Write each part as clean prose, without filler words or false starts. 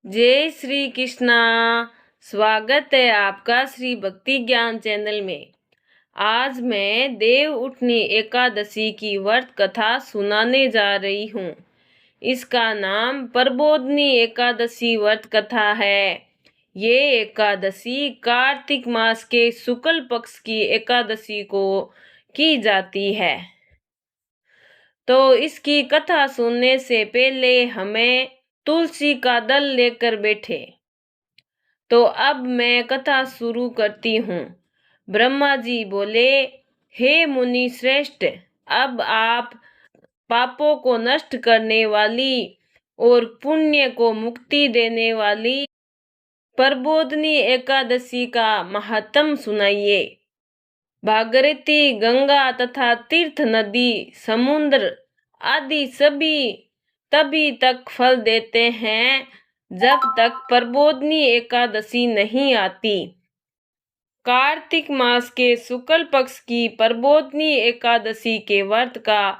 जय श्री कृष्णा। स्वागत है आपका श्री भक्ति ज्ञान चैनल में। आज मैं देव उठनी एकादशी की व्रत कथा सुनाने जा रही हूँ। इसका नाम प्रबोधनी एकादशी व्रत कथा है। ये एकादशी कार्तिक मास के शुक्ल पक्ष की एकादशी को की जाती है। तो इसकी कथा सुनने से पहले हमें तुलसी का दल लेकर बैठे। तो अब मैं कथा शुरू करती हूँ। ब्रह्मा जी बोले, हे मुनि श्रेष्ठ, अब आप पापों को नष्ट करने वाली और पुण्य को मुक्ति देने वाली प्रबोधनी एकादशी का महात्म सुनाइए। भागीरथी, गंगा तथा तीर्थ नदी, समुद्र आदि सभी तभी तक फल देते हैं जब तक प्रबोधनी एकादशी नहीं आती। कार्तिक मास के शुक्ल पक्ष की प्रबोधनी एकादशी के व्रत का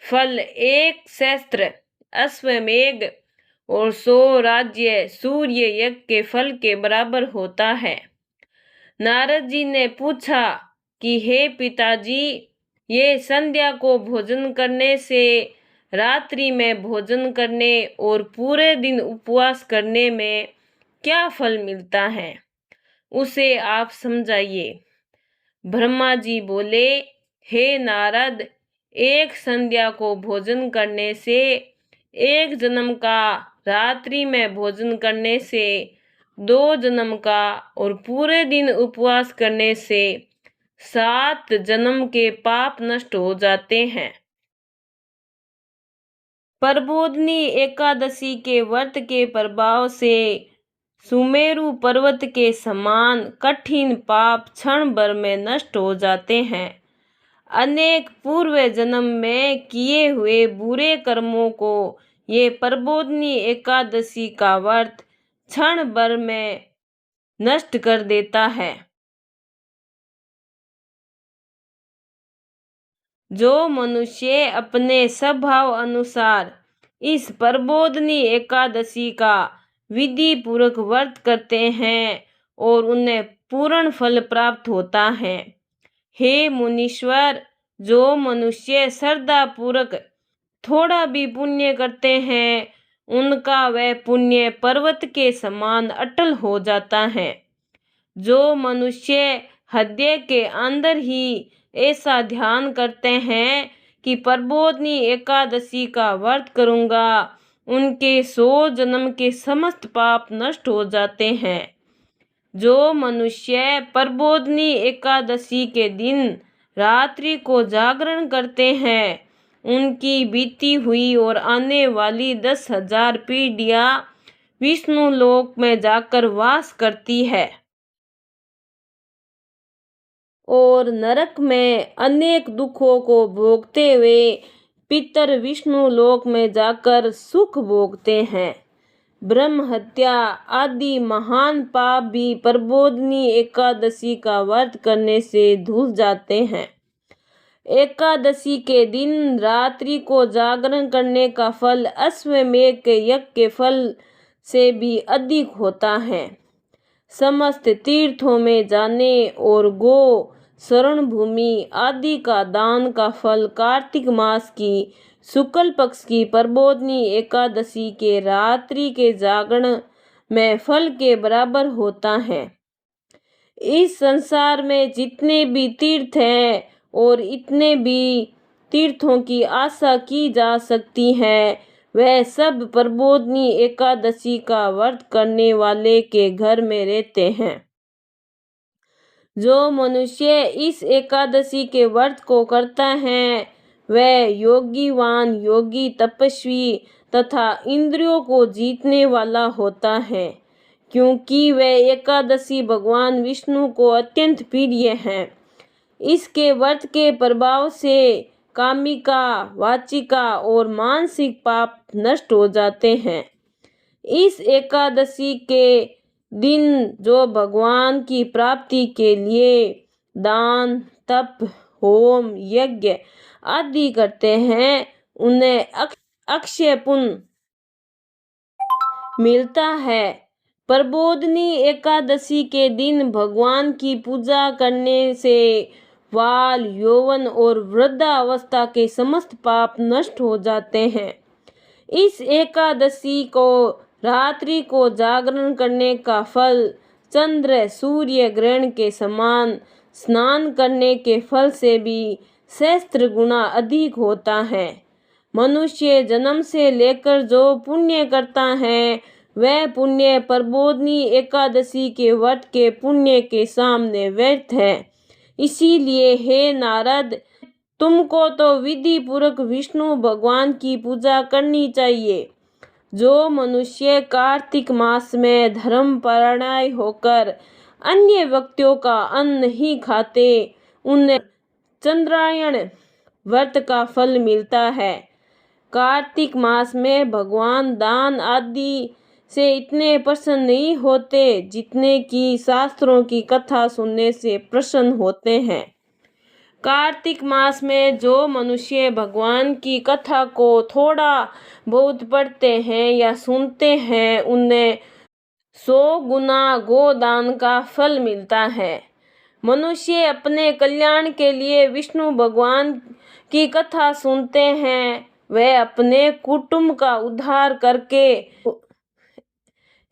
फल 1 सहस्त्र अश्वमेघ और 100 राज्य सूर्य यज्ञ के फल के बराबर होता है। नारद जी ने पूछा कि हे पिताजी, ये संध्या को भोजन करने से, रात्रि में भोजन करने और पूरे दिन उपवास करने में क्या फल मिलता है, उसे आप समझाइए। ब्रह्मा जी बोले, हे नारद, एक संध्या को भोजन करने से, एक जन्म का रात्रि में भोजन करने से, 2 जन्म का और पूरे दिन उपवास करने से 7 जन्म के पाप नष्ट हो जाते हैं। प्रबोधनी एकादशी के व्रत के प्रभाव से सुमेरु पर्वत के समान कठिन पाप क्षण भर में नष्ट हो जाते हैं। अनेक पूर्व जन्म में किए हुए बुरे कर्मों को ये प्रबोधनी एकादशी का व्रत क्षण भर में नष्ट कर देता है। जो मनुष्य अपने स्वभाव अनुसार इस प्रबोधनी एकादशी का विधि पूर्वक व्रत करते हैं और उन्हें पूर्ण फल प्राप्त होता है। हे मुनीश्वर, जो मनुष्य श्रद्धा पूर्वक थोड़ा भी पुण्य करते हैं, उनका वह पुण्य पर्वत के समान अटल हो जाता है। जो मनुष्य हृदय के अंदर ही ऐसा ध्यान करते हैं कि प्रबोधनी एकादशी का व्रत करूंगा, उनके 100 जन्म के समस्त पाप नष्ट हो जाते हैं। जो मनुष्य प्रबोधनी एकादशी के दिन रात्रि को जागरण करते हैं, उनकी बीती हुई और आने वाली 10,000 पीढ़ियां विष्णु लोक में जाकर वास करती है और नरक में अनेक दुखों को भोगते हुए पितर विष्णु लोक में जाकर सुख भोगते हैं। ब्रह्म हत्या आदि महान पाप भी प्रबोधनी एकादशी का व्रत करने से धुल जाते हैं। एकादशी के दिन रात्रि को जागरण करने का फल अश्वमेघ के यज्ञ के फल से भी अधिक होता है। समस्त तीर्थों में जाने और गो शरण भूमि आदि का दान का फल कार्तिक मास की शुक्ल पक्ष की प्रबोधनी एकादशी के रात्रि के जागरण में फल के बराबर होता है। इस संसार में जितने भी तीर्थ हैं और इतने भी तीर्थों की आशा की जा सकती है, वह सब प्रबोधनी एकादशी का व्रत करने वाले के घर में रहते हैं। जो मनुष्य इस एकादशी के व्रत को करता है, वह योगीवान, योगी, तपस्वी तथा इंद्रियों को जीतने वाला होता है, क्योंकि वह एकादशी भगवान विष्णु को अत्यंत प्रिय है। इसके व्रत के प्रभाव से कामिका, वाचिका और मानसिक पाप नष्ट हो जाते हैं। इस एकादशी के दिन जो भगवान की प्राप्ति के लिए दान, तप, होम, यज्ञ आदि करते हैं, उन्हें अक्षय पुण्य मिलता है। प्रबोधिनी एकादशी के दिन भगवान की पूजा करने से बाल, यौवन और वृद्धावस्था के समस्त पाप नष्ट हो जाते हैं। इस एकादशी को रात्रि को जागरण करने का फल चंद्र सूर्य ग्रहण के समान स्नान करने के फल से भी सहस्त्र गुना अधिक होता है। मनुष्य जन्म से लेकर जो पुण्य करता है वह पुण्य प्रबोधिनी एकादशी के व्रत के पुण्य के सामने व्यर्थ है। इसीलिए हे नारद, तुमको तो विधि पूर्वक विष्णु भगवान की पूजा करनी चाहिए। जो मनुष्य कार्तिक मास में धर्मपरायण होकर अन्य व्यक्तियों का अन्न नहीं खाते, उन्हें चंद्रायण व्रत का फल मिलता है। कार्तिक मास में भगवान दान आदि से इतने प्रसन्न नहीं होते जितने कि शास्त्रों की कथा सुनने से प्रसन्न होते हैं। कार्तिक मास में जो मनुष्य भगवान की कथा को थोड़ा बहुत पढ़ते हैं या सुनते हैं, उन्हें 100 गुना गोदान का फल मिलता है। मनुष्य अपने कल्याण के लिए विष्णु भगवान की कथा सुनते हैं, वह अपने कुटुंब का उद्धार करके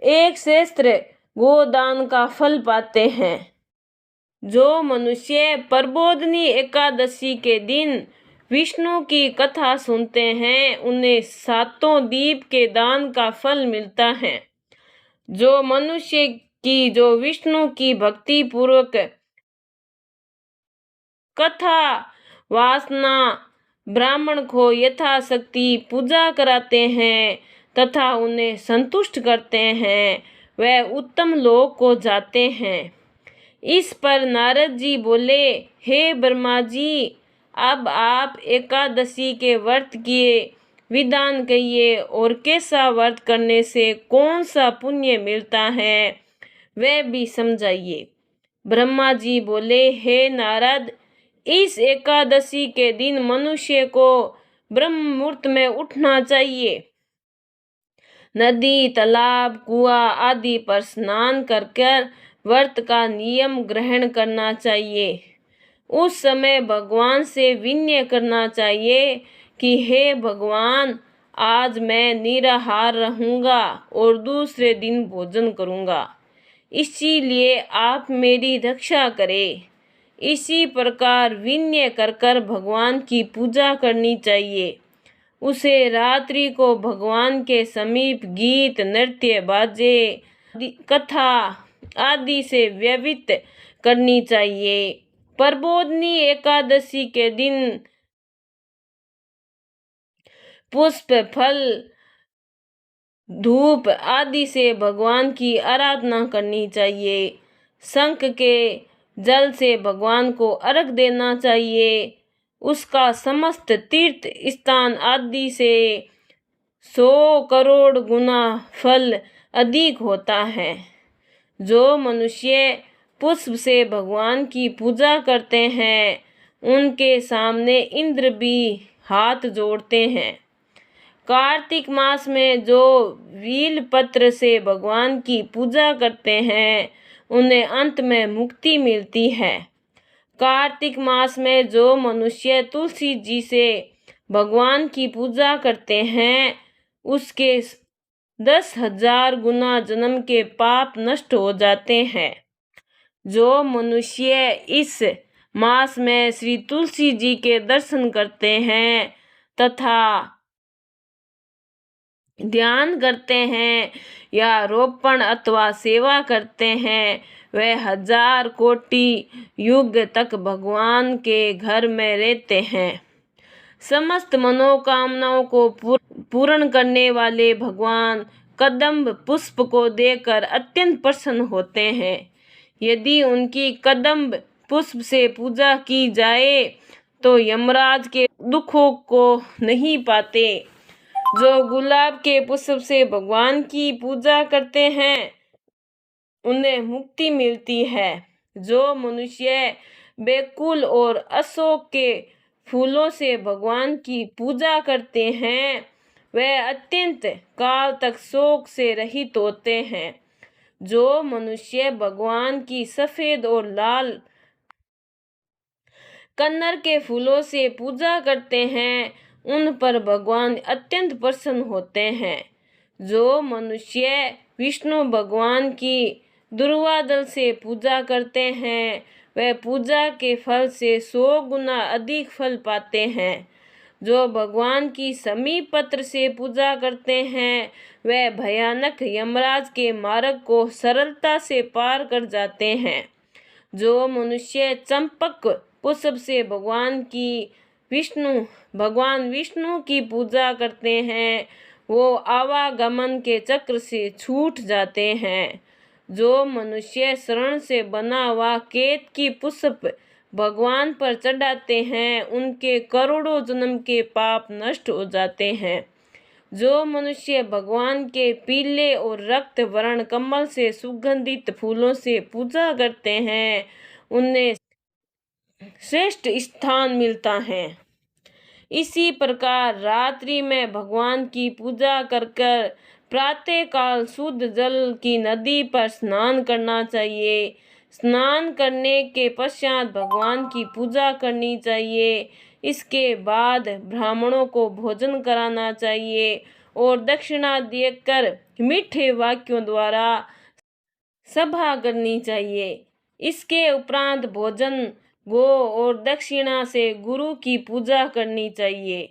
एक सहस्त्र गोदान का फल पाते हैं। जो मनुष्य प्रबोधिनी एकादशी के दिन विष्णु की कथा सुनते हैं, उन्हें 7 दीप के दान का फल मिलता है। जो मनुष्य की जो विष्णु की भक्ति पूर्वक कथा वासना ब्राह्मण को यथाशक्ति पूजा कराते हैं तथा उन्हें संतुष्ट करते हैं, वह उत्तम लोक को जाते हैं। इस पर नारद जी बोले, हे ब्रह्मा जी, अब आप एकादशी के व्रत के विधान कहिए और कैसा व्रत करने से कौन सा पुण्य मिलता है वह भी समझाइए। ब्रह्मा जी बोले, हे नारद, इस एकादशी के दिन मनुष्य को ब्रह्म मुहूर्त में उठना चाहिए। नदी, तालाब, कुआं आदि पर स्नान कर व्रत का नियम ग्रहण करना चाहिए। उस समय भगवान से विनय करना चाहिए कि हे भगवान, आज मैं निराहार रहूंगा और दूसरे दिन भोजन करूंगा, इसीलिए आप मेरी रक्षा करें। इसी प्रकार विनय कर भगवान की पूजा करनी चाहिए। उसे रात्रि को भगवान के समीप गीत, नृत्य, बाजे, कथा आदि से व्यतीत करनी चाहिए। प्रबोधिनी एकादशी के दिन पुष्प, फल, धूप आदि से भगवान की आराधना करनी चाहिए। शंख के जल से भगवान को अर्घ देना चाहिए। उसका समस्त तीर्थ स्थान आदि से 100 करोड़ गुना फल अधिक होता है। जो मनुष्य पुष्प से भगवान की पूजा करते हैं, उनके सामने इंद्र भी हाथ जोड़ते हैं। कार्तिक मास में जो वील पत्र से भगवान की पूजा करते हैं, उन्हें अंत में मुक्ति मिलती है। कार्तिक मास में जो मनुष्य तुलसी जी से भगवान की पूजा करते हैं, उसके 10,000 गुना जन्म के पाप नष्ट हो जाते हैं। जो मनुष्य इस मास में श्री तुलसी जी के दर्शन करते हैं तथा ध्यान करते हैं या रोपण अथवा सेवा करते हैं, वह 1000 कोटि युग तक भगवान के घर में रहते हैं। समस्त मनोकामनाओं को पूर्ण करने वाले भगवान कदम्ब पुष्प को देकर अत्यंत प्रसन्न होते हैं। यदि उनकी कदम्ब पुष्प से पूजा की जाए तो यमराज के दुखों को नहीं पाते। जो गुलाब के पुष्प से भगवान की पूजा करते हैं, उन्हें मुक्ति मिलती है। जो मनुष्य बेकुल और अशोक के फूलों से भगवान की पूजा करते हैं, वे अत्यंत काल तक शोक से रहित होते हैं। जो मनुष्य भगवान की सफेद और लाल कन्नर के फूलों से पूजा करते हैं, उन पर भगवान अत्यंत प्रसन्न होते हैं। जो मनुष्य विष्णु भगवान की दुर्वादल से पूजा करते हैं, वह पूजा के फल से 100 गुना अधिक फल पाते हैं। जो भगवान की समीप पत्र से पूजा करते हैं, वह भयानक यमराज के मार्ग को सरलता से पार कर जाते हैं। जो मनुष्य चंपक पुष्प से भगवान विष्णु की पूजा करते हैं, वो आवागमन के चक्र से छूट जाते हैं। जो मनुष्य शरण से बना हुआ केतकी पुष्प भगवान पर चढ़ाते हैं, उनके करोड़ों जन्म के पाप नष्ट हो जाते हैं। जो मनुष्य भगवान के पीले और रक्त वर्ण कमल से सुगंधित फूलों से पूजा करते हैं, उन्हें श्रेष्ठ स्थान मिलता है। इसी प्रकार रात्रि में भगवान की पूजा कर प्रातः काल शुद्ध जल की नदी पर स्नान करना चाहिए। स्नान करने के पश्चात भगवान की पूजा करनी चाहिए। इसके बाद ब्राह्मणों को भोजन कराना चाहिए और दक्षिणा देकर मीठे वाक्यों द्वारा सभा करनी चाहिए। इसके उपरांत भोजन गो और दक्षिणा से गुरु की पूजा करनी चाहिए।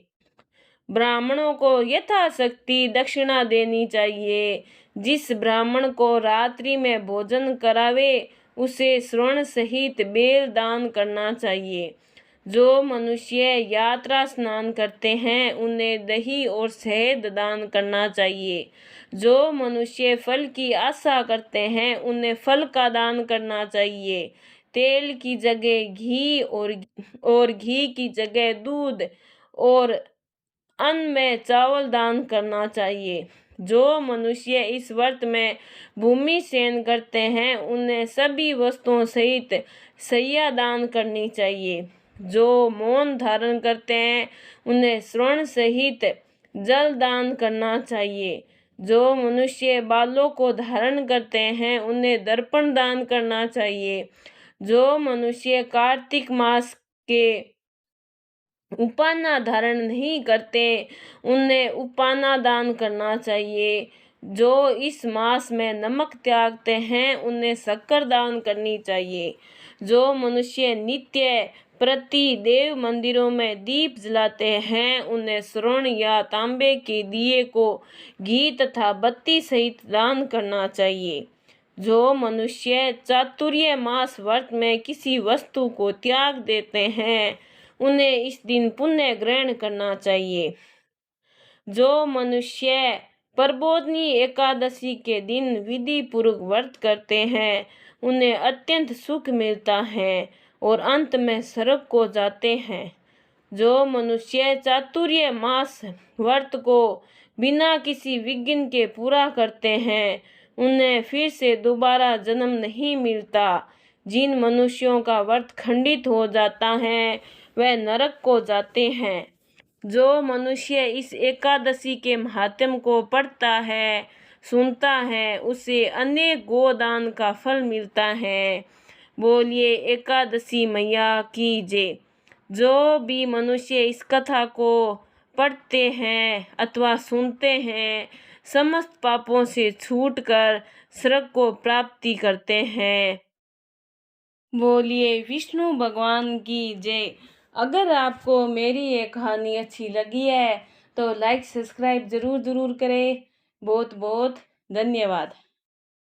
ब्राह्मणों को यथाशक्ति दक्षिणा देनी चाहिए। जिस ब्राह्मण को रात्रि में भोजन करावे, उसे स्वर्ण सहित बेल दान करना चाहिए। जो मनुष्य यात्रा स्नान करते हैं, उन्हें दही और शहद दान करना चाहिए। जो मनुष्य फल की आशा करते हैं, उन्हें फल का दान करना चाहिए। तेल की जगह घी और घी की जगह दूध और अन्न में चावल दान करना चाहिए। जो मनुष्य इस व्रत में भूमि शयन करते हैं, उन्हें सभी वस्तुओं सहित शैया दान करनी चाहिए। जो मौन धारण करते हैं, उन्हें स्वर्ण सहित जल दान करना चाहिए। जो मनुष्य बालों को धारण करते हैं, उन्हें दर्पण दान करना चाहिए। जो मनुष्य कार्तिक मास के उपाना धारण नहीं करते, उन्हें उपाना दान करना चाहिए। जो इस मास में नमक त्यागते हैं, उन्हें शक्कर दान करनी चाहिए। जो मनुष्य नित्य प्रति देव मंदिरों में दीप जलाते हैं, उन्हें स्वर्ण या तांबे के दिए को घी तथा बत्ती सहित दान करना चाहिए। जो मनुष्य चातुर्य मास व्रत में किसी वस्तु को त्याग देते हैं, उन्हें इस दिन पुण्य ग्रहण करना चाहिए। जो मनुष्य प्रबोधनी एकादशी के दिन विधि पूर्वक व्रत करते हैं, उन्हें अत्यंत सुख मिलता है और अंत में स्वर्ग को जाते हैं। जो मनुष्य चातुर्य मास व्रत को बिना किसी विघ्न के पूरा करते हैं, उन्हें फिर से दोबारा जन्म नहीं मिलता। जिन मनुष्यों का व्रत खंडित हो जाता है, वह नरक को जाते हैं। जो मनुष्य इस एकादशी के महात्म्य को पढ़ता है, सुनता है, उसे अनेक गोदान का फल मिलता है। बोलिए एकादशी मैया की जय। जो भी मनुष्य इस कथा को पढ़ते हैं अथवा सुनते हैं, समस्त पापों से छूटकर स्वर्ग को प्राप्ति करते हैं। बोलिए विष्णु भगवान की जय। अगर आपको मेरी ये कहानी अच्छी लगी है तो लाइक सब्सक्राइब ज़रूर करें। बहुत बहुत धन्यवाद।